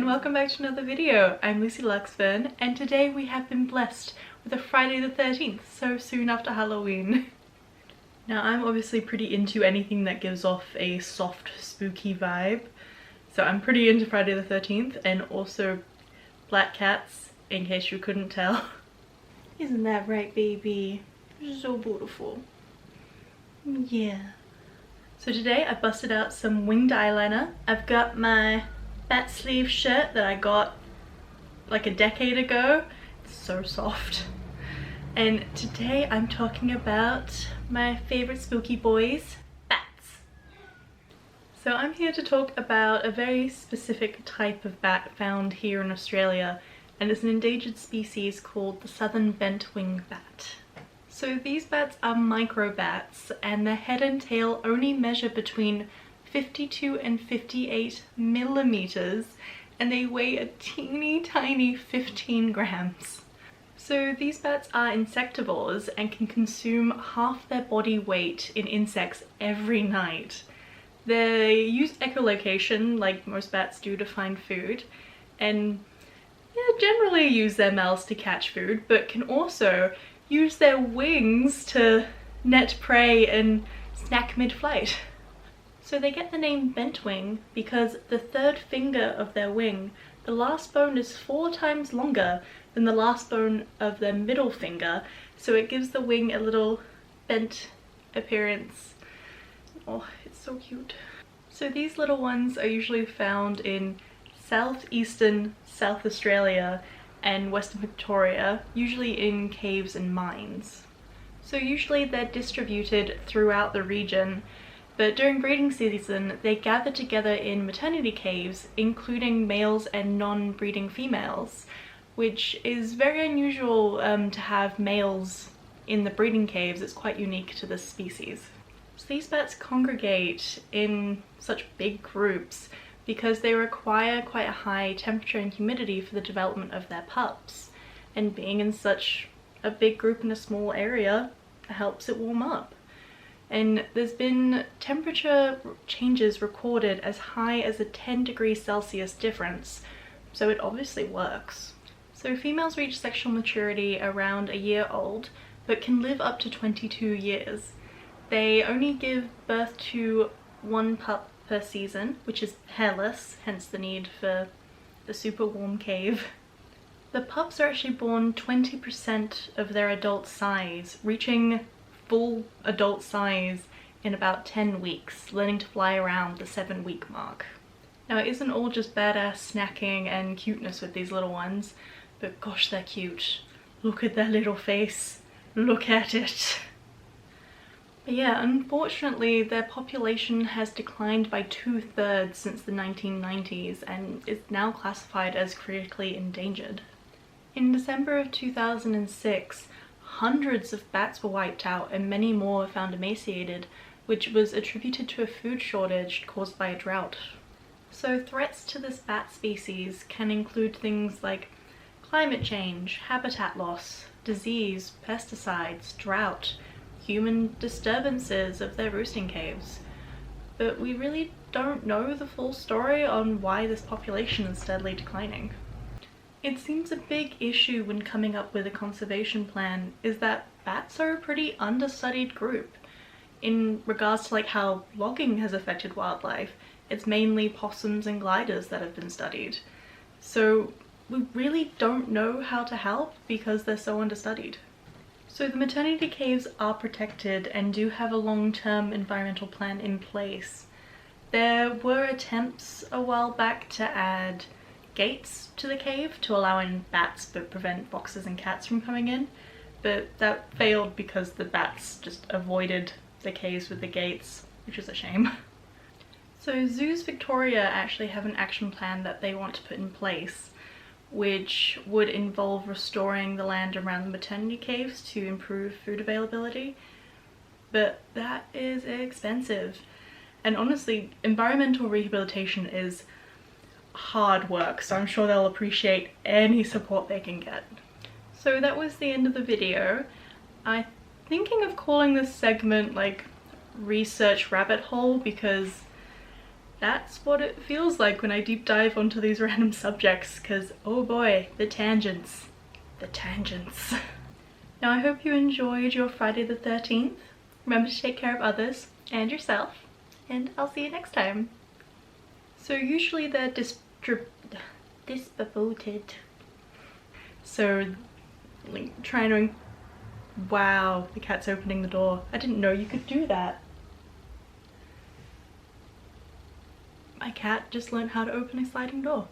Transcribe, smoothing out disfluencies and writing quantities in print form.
and welcome back to another video. I'm Lucy Luxfern and today we have been blessed with a Friday the 13th, so soon after Halloween. Now I'm obviously pretty into anything that gives off a soft, spooky vibe, so I'm pretty into Friday the 13th and also black cats, in case you couldn't tell. Isn't that right, baby? You're so beautiful. Yeah. So today I busted out some winged eyeliner. I've got my bat sleeve shirt that I got like a decade ago. It's so soft. And today I'm talking about my favorite spooky boys, bats. So I'm here to talk about a very specific type of bat found here in Australia, and it's an endangered species called the southern bentwing bat. So these bats are microbats, and their head and tail only measure between 52 and 58 millimeters, and they weigh a teeny tiny 15 grams. So these bats are insectivores and can consume half their body weight in insects every night. They use echolocation like most bats do to find food, and generally use their mouths to catch food, but can also use their wings to net prey and snack mid-flight. So they get the name bentwing because the third finger of their wing, the last bone, is 4 times longer than the last bone of their middle finger, so it gives the wing a little bent appearance. Oh, it's so cute. So these little ones are usually found in southeastern South Australia and Western Victoria, usually in caves and mines. So usually they're distributed throughout the region, but during breeding season they gather together in maternity caves, including males and non-breeding females, which is very unusual to have males in the breeding caves. It's quite unique to this species. So these bats congregate in such big groups because they require quite a high temperature and humidity for the development of their pups, and being in such a big group in a small area helps it warm up. And there's been temperature changes recorded as high as a 10 degrees Celsius difference, so it obviously works. So females reach sexual maturity around a year old, but can live up to 22 years. They only give birth to 1 pup per season, which is hairless, hence the need for the super warm cave. The pups are actually born 20% of their adult size, reaching full adult size in about 10 weeks, learning to fly around the 7-week mark. Now it isn't all just badass snacking and cuteness with these little ones, but gosh, they're cute. Look at their little face. Look at it. But yeah, unfortunately their population has declined by 2/3 since the 1990s and is now classified as critically endangered. In December of 2006, hundreds of bats were wiped out and many more were found emaciated, which was attributed to a food shortage caused by a drought. So threats to this bat species can include things like climate change, habitat loss, disease, pesticides, drought, human disturbances of their roosting caves. But we really don't know the full story on why this population is steadily declining. It seems a big issue when coming up with a conservation plan is that bats are a pretty understudied group. In regards to like how logging has affected wildlife, it's mainly possums and gliders that have been studied. So we really don't know how to help because they're so understudied. So the maternity caves are protected and do have a long-term environmental plan in place. There were attempts a while back to add gates to the cave to allow in bats but prevent foxes and cats from coming in, but that failed because the bats just avoided the caves with the gates, which is a shame. So Zoos Victoria actually have an action plan that they want to put in place, which would involve restoring the land around the maternity caves to improve food availability. But that is expensive. And honestly, environmental rehabilitation is hard work, so I'm sure they'll appreciate any support they can get. So that was the end of the video. I'm thinking of calling this segment like Research Rabbit Hole because That's what it feels like when I deep dive onto these random subjects, because oh boy, the tangents. The tangents. Now I hope you enjoyed your Friday the 13th. Remember to take care of others and yourself, and I'll see you next time. So usually they're distributed. So like trying to, wow, the cat's opening the door. I didn't know you could do that. My cat just learned how to open a sliding door.